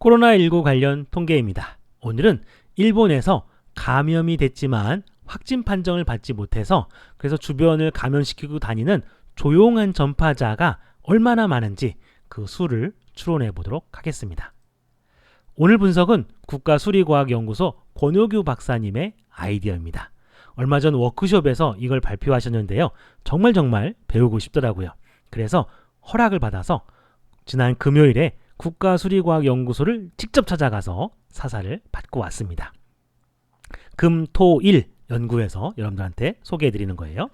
코로나19 관련 통계입니다. 오늘은 일본에서 감염이 됐지만 확진 판정을 받지 못해서 그래서 주변을 감염시키고 다니는 조용한 전파자가 얼마나 많은지 그 수를 추론해 보도록 하겠습니다. 오늘 분석은 국가수리과학연구소 권호규 박사님의 아이디어입니다. 얼마 전 워크숍에서 이걸 발표하셨는데요. 정말 배우고 싶더라고요. 그래서 허락을 받아서 지난 금요일에 국가수리과학연구소를 직접 찾아가서 사사를 받고 왔습니다. 금, 토, 일 연구에서 여러분들한테 소개해드리는 거예요.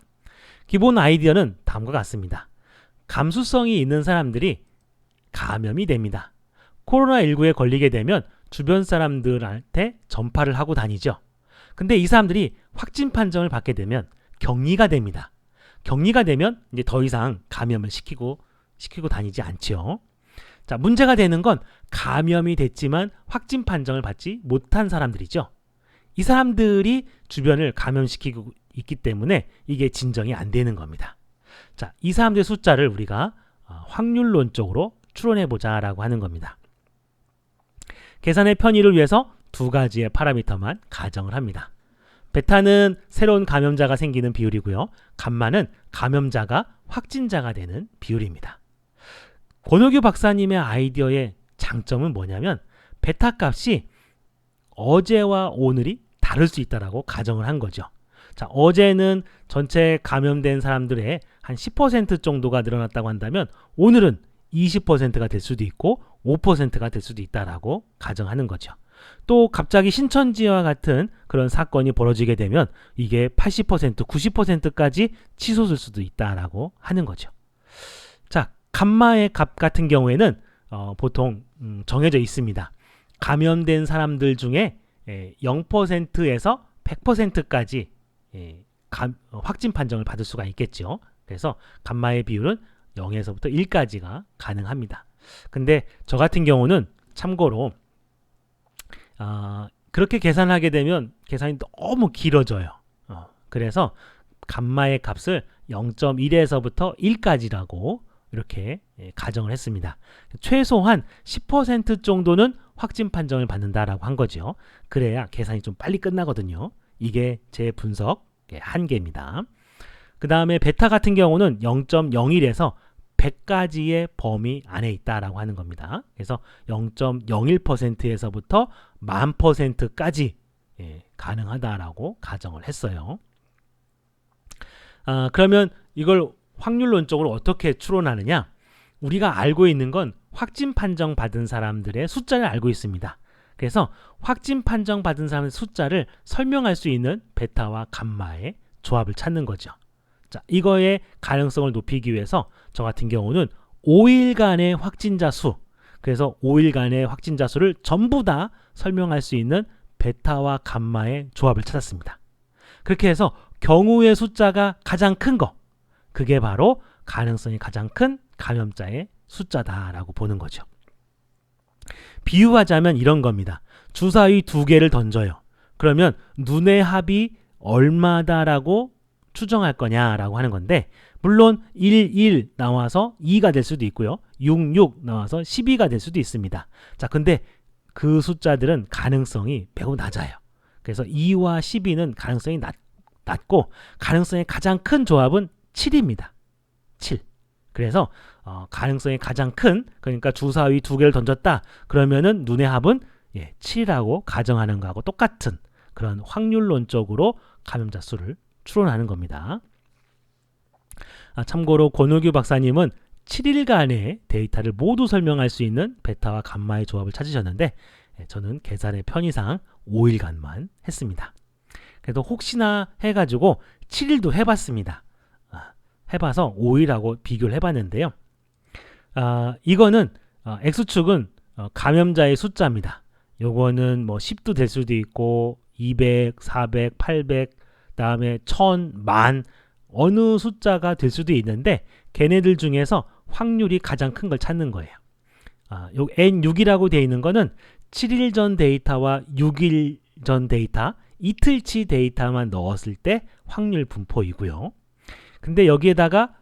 기본 아이디어는 다음과 같습니다. 감수성이 있는 사람들이 감염이 됩니다. 코로나19에 걸리게 되면 주변 사람들한테 전파를 하고 다니죠. 근데 이 사람들이 확진 판정을 받게 되면 격리가 됩니다. 격리가 되면 이제 더 이상 감염을 시키고 다니지 않죠. 자, 문제가 되는 건 감염이 됐지만 확진 판정을 받지 못한 사람들이죠. 이 사람들이 주변을 감염시키고 있기 때문에 이게 진정이 안 되는 겁니다. 자, 이 사람들의 숫자를 우리가 확률론적으로 추론해보자 라고 하는 겁니다. 계산의 편의를 위해서 두 가지의 파라미터만 가정을 합니다. 베타는 새로운 감염자가 생기는 비율이고요. 감마는 감염자가 확진자가 되는 비율입니다. 권호규 박사님의 아이디어의 장점은 뭐냐면 베타 값이 어제와 오늘이 다를 수 있다고 가정을 한 거죠. 자, 어제는 전체 감염된 사람들의 한 10% 정도가 늘어났다고 한다면 오늘은 20%가 될 수도 있고 5%가 될 수도 있다라고 가정하는 거죠. 또 갑자기 신천지와 같은 그런 사건이 벌어지게 되면 이게 80%, 90%까지 치솟을 수도 있다라고 하는 거죠. 자, 감마의 값 같은 경우에는 보통 정해져 있습니다. 감염된 사람들 중에 0%에서 100%까지 확진 판정을 받을 수가 있겠죠. 그래서 감마의 비율은 0에서부터 1까지가 가능합니다. 근데 저 같은 경우는 참고로 그렇게 계산하게 되면 계산이 너무 길어져요. 그래서 감마의 값을 0.1에서부터 1까지라고 이렇게 가정을 했습니다. 최소한 10% 정도는 확진 판정을 받는다라고 한 거죠. 그래야 계산이 좀 빨리 끝나거든요. 이게 제 분석의 한계입니다. 그 다음에 베타 같은 경우는 0.01에서 100까지의 범위 안에 있다라고 하는 겁니다. 그래서 0.01%에서부터 10,000%까지 가능하다라고 가정을 했어요. 그러면 이걸 확률론적으로 어떻게 추론하느냐? 우리가 알고 있는 건 확진 판정 받은 사람들의 숫자를 알고 있습니다. 그래서 확진 판정 받은 사람의 숫자를 설명할 수 있는 베타와 감마의 조합을 찾는 거죠. 자, 이거의 가능성을 높이기 위해서 저 같은 경우는 5일간의 확진자 수, 그래서 5일간의 확진자 수를 전부 다 설명할 수 있는 베타와 감마의 조합을 찾았습니다. 그렇게 해서 경우의 숫자가 가장 큰 거, 그게 바로 가능성이 가장 큰 감염자의 숫자다라고 보는 거죠. 비유하자면 이런 겁니다. 주사위 2개를 던져요. 그러면 눈의 합이 얼마다라고 추정할 거냐라고 하는 건데, 물론 1, 1 나와서 2가 될 수도 있고요. 6, 6 나와서 12가 될 수도 있습니다. 자, 근데 그 숫자들은 가능성이 매우 낮아요. 그래서 2와 12는 가능성이 낮고 가능성이 가장 큰 조합은 7입니다. 7. 그래서 가능성이 가장 큰, 그러니까 주사위 2개를 던졌다. 그러면은 눈의 합은 7이라고 가정하는 거하고 똑같은 그런 확률론적으로 감염자 수를 추론하는 겁니다. 참고로 권호규 박사님은 7일간의 데이터를 모두 설명할 수 있는 베타와 감마의 조합을 찾으셨는데 저는 계산의 편의상 5일간만 했습니다. 그래도 혹시나 해가지고 7일도 해봤습니다. 해봐서 5일하고 비교를 해봤는데요. 이거는 X축은 감염자의 숫자입니다. 요거는 뭐 10도 될 수도 있고 200, 400, 800, 다음에 1000, 만 어느 숫자가 될 수도 있는데 걔네들 중에서 확률이 가장 큰 걸 찾는 거예요. 요 N6이라고 되어 있는 거는 7일 전 데이터와 6일 전 데이터, 이틀치 데이터만 넣었을 때 확률 분포이고요. 근데 여기에다가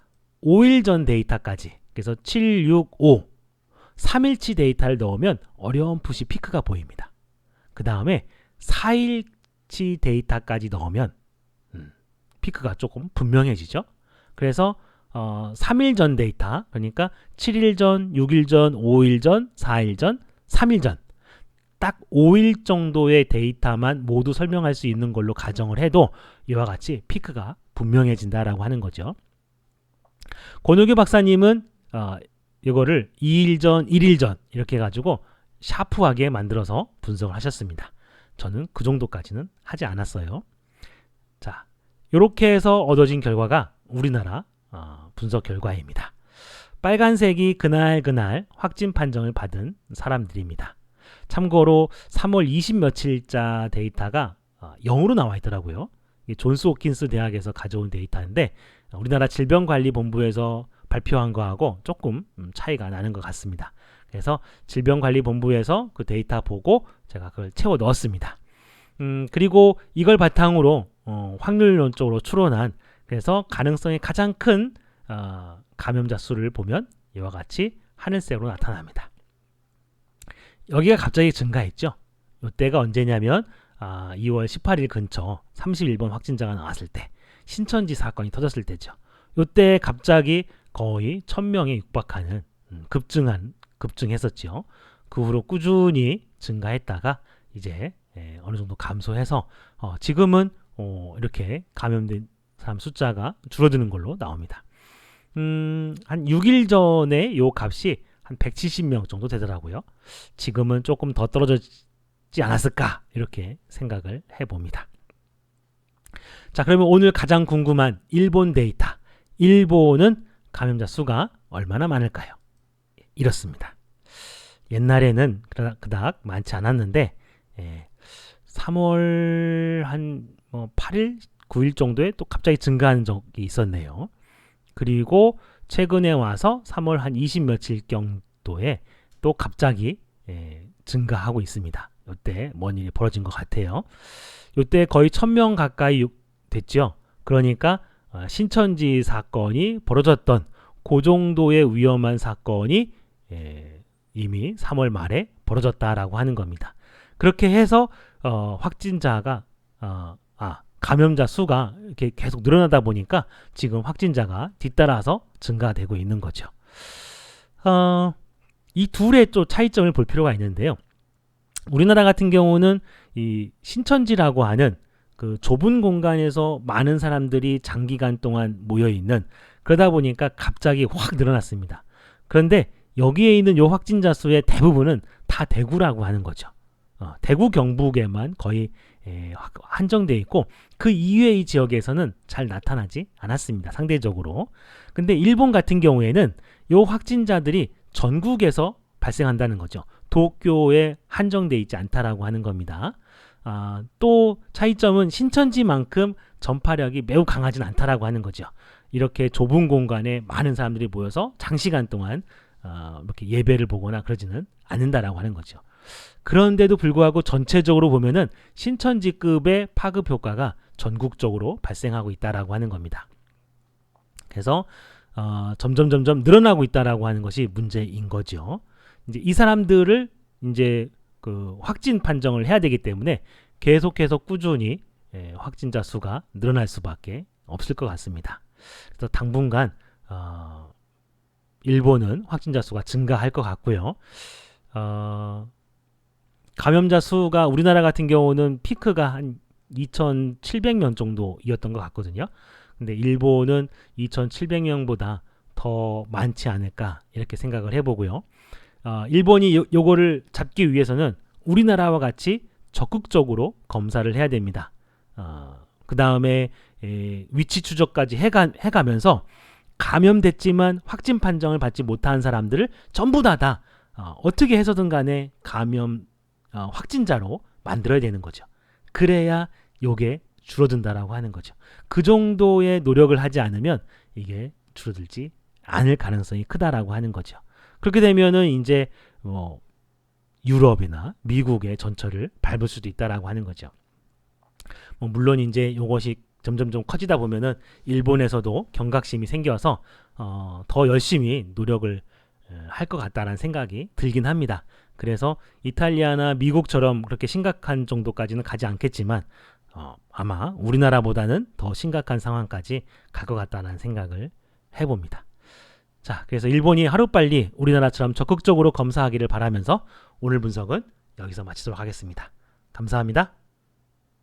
5일 전 데이터까지, 그래서 7, 6, 5 3일치 데이터를 넣으면 어렴풋이 피크가 보입니다. 그 다음에 4일치 데이터까지 넣으면 피크가 조금 분명해지죠. 그래서 3일 전 데이터, 그러니까 7일 전, 6일 전, 5일 전, 4일 전, 3일 전, 딱 5일 정도의 데이터만 모두 설명할 수 있는 걸로 가정을 해도 이와 같이 피크가 분명해진다라고 하는 거죠. 권우규 박사님은 이거를 2일 전, 1일 전 이렇게 해가지고 샤프하게 만들어서 분석을 하셨습니다. 저는 그 정도까지는 하지 않았어요. 자, 이렇게 해서 얻어진 결과가 우리나라 분석 결과입니다. 빨간색이 그날 확진 판정을 받은 사람들입니다. 참고로 3월 20 며칠자 데이터가 0으로 나와 있더라고요. 이게 존스 홉킨스 대학에서 가져온 데이터인데 우리나라 질병관리본부에서 발표한 거하고 조금 차이가 나는 것 같습니다. 그래서 질병관리본부에서 그 데이터 보고 제가 그걸 채워 넣었습니다. 그리고 이걸 바탕으로 확률론적으로 추론한, 그래서 가능성이 가장 큰 감염자 수를 보면 이와 같이 하늘색으로 나타납니다. 여기가 갑자기 증가했죠. 이때가 언제냐면 2월 18일 근처 31번 확진자가 나왔을 때, 신천지 사건이 터졌을 때죠. 이때 갑자기 거의 1000명에 육박하는 급증했었죠. 그 후로 꾸준히 증가했다가 이제 어느 정도 감소해서 지금은 이렇게 감염된 사람 숫자가 줄어드는 걸로 나옵니다. 한 6일 전에 요 값이 한 170명 정도 되더라고요. 지금은 조금 더 떨어졌지 않았을까 이렇게 생각을 해봅니다. 자, 그러면 오늘 가장 궁금한 일본 데이터. 일본은 감염자 수가 얼마나 많을까요? 이렇습니다. 옛날에는 그닥 많지 않았는데 3월 한 8일, 9일 정도에 또 갑자기 증가하는 적이 있었네요. 그리고 최근에 와서 3월 한 20 며칠 정도에 또 갑자기 증가하고 있습니다. 이때 뭔 일이 벌어진 것 같아요. 이때 거의 1000명 가까이 됐죠. 그러니까 신천지 사건이 벌어졌던 그 정도의 위험한 사건이 이미 3월 말에 벌어졌다라고 하는 겁니다. 그렇게 해서 확진자가 감염자 수가 이렇게 계속 늘어나다 보니까 지금 확진자가 뒤따라서 증가되고 있는 거죠. 이 둘의 또 차이점을 볼 필요가 있는데요. 우리나라 같은 경우는 이 신천지라고 하는 그 좁은 공간에서 많은 사람들이 장기간 동안 모여 있는, 그러다 보니까 갑자기 확 늘어났습니다. 그런데 여기에 있는 요 확진자 수의 대부분은 다 대구라고 하는 거죠. 대구 경북에만 거의 한정되어 있고 그 이외의 지역에서는 잘 나타나지 않았습니다. 상대적으로. 근데 일본 같은 경우에는 요 확진자들이 전국에서 발생한다는 거죠. 도쿄에 한정되어 있지 않다라고 하는 겁니다. 또 차이점은 신천지만큼 전파력이 매우 강하진 않다라고 하는 거죠. 이렇게 좁은 공간에 많은 사람들이 모여서 장시간 동안 이렇게 예배를 보거나 그러지는 않는다라고 하는 거죠. 그런데도 불구하고 전체적으로 보면은 신천지급의 파급 효과가 전국적으로 발생하고 있다라고 하는 겁니다. 그래서 점점 늘어나고 있다라고 하는 것이 문제인 거죠. 이제 이 사람들을 이제 그 확진 판정을 해야 되기 때문에 계속해서 꾸준히 확진자 수가 늘어날 수밖에 없을 것 같습니다. 그래서 당분간 일본은 확진자 수가 증가할 것 같고요. 감염자 수가 우리나라 같은 경우는 피크가 한 2,700명 정도이었던 것 같거든요. 근데 일본은 2,700명보다 더 많지 않을까 이렇게 생각을 해보고요. 일본이 요거를 잡기 위해서는 우리나라와 같이 적극적으로 검사를 해야 됩니다. 그 다음에 위치 추적까지 해가면서 감염됐지만 확진 판정을 받지 못한 사람들을 전부 다 어떻게 해서든 간에 감염 확진자로 만들어야 되는 거죠. 그래야 요게 줄어든다라고 하는 거죠. 그 정도의 노력을 하지 않으면 이게 줄어들지 않을 가능성이 크다라고 하는 거죠. 그렇게 되면은 이제 유럽이나 미국의 전철을 밟을 수도 있다라고 하는 거죠. 물론 이제 이것이 점점 커지다 보면은 일본에서도 경각심이 생겨서 더 열심히 노력을 할 것 같다라는 생각이 들긴 합니다. 그래서 이탈리아나 미국처럼 그렇게 심각한 정도까지는 가지 않겠지만 아마 우리나라보다는 더 심각한 상황까지 갈 것 같다는 생각을 해봅니다. 자, 그래서 일본이 하루빨리 우리나라처럼 적극적으로 검사하기를 바라면서 오늘 분석은 여기서 마치도록 하겠습니다. 감사합니다.